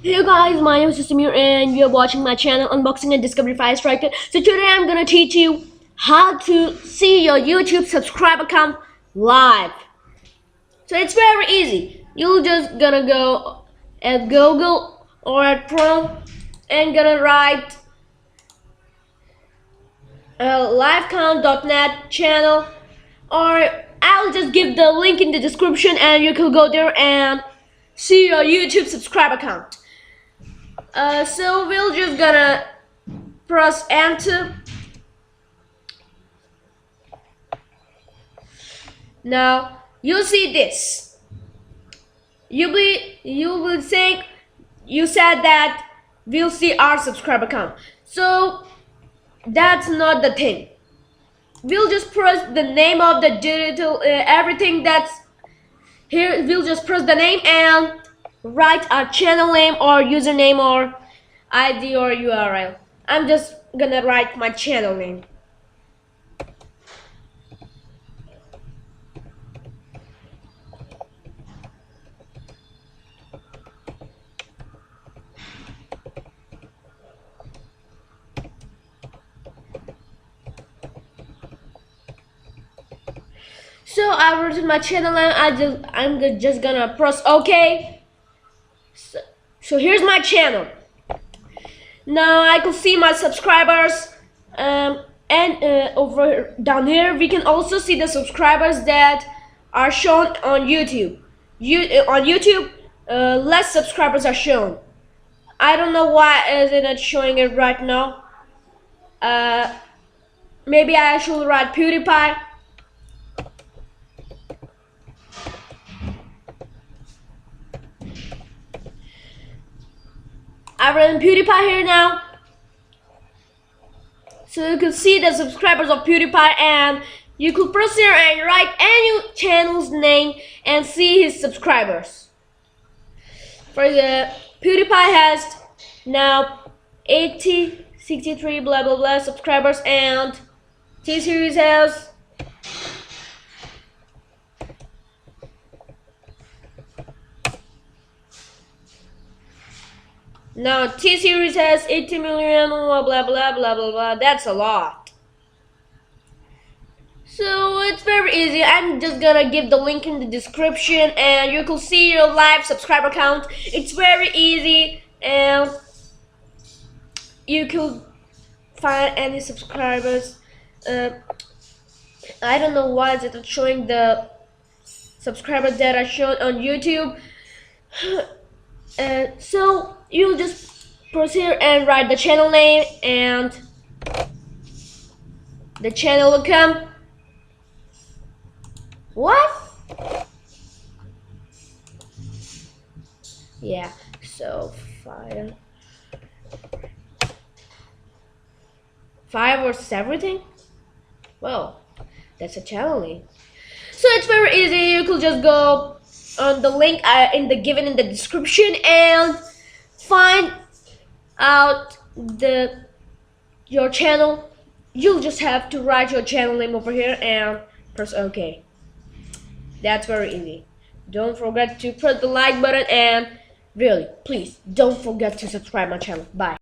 Hey guys, my name is Samir and you're watching my channel Unboxing and Discovery Fire Striker. So today I'm gonna teach you how to see your YouTube subscriber count live. So it's very easy. You're just gonna go at Google or at Chrome and gonna write livecount.net channel, or I'll just give the link in the description and you can go there and see your YouTube subscriber count. So we're just gonna press enter. Now you'll see this. You will think you said that we'll see our subscriber count. So that's not the thing. We'll just press the name of the digital everything that's here. We'll just press the name and write our channel name or username or ID or URL. I'm just gonna write my channel name. So I've written my channel name. I'm just gonna press OK. So here's my channel. Now I can see my subscribers, and over down here we can also see the subscribers that are shown on YouTube. On YouTube, less subscribers are shown. I don't know why isn't it showing it right now. Maybe I should write PewDiePie. I've written PewDiePie here now. So you can see the subscribers of PewDiePie, and you could press here and write any channel's name and see his subscribers. For the PewDiePie has now 80, 63 blah blah blah subscribers, and T-Series has now T-Series has 80 million blah blah blah blah blah blah. That's a lot. So it's very easy. I'm just gonna give the link in the description and you can see your live subscriber count. It's very easy and you could find any subscribers. I don't know why is it showing the subscribers that are shown on YouTube. So you'll just press here and write the channel name and the channel will come. What? Yeah, so five versus everything? Well, that's a channel name. So it's very easy. You could just go on the link given in the description and find out your channel. You'll just have to write your channel name over here and press OK. That's very easy. Don't forget to press the like button and really, please don't forget to subscribe my channel. Bye.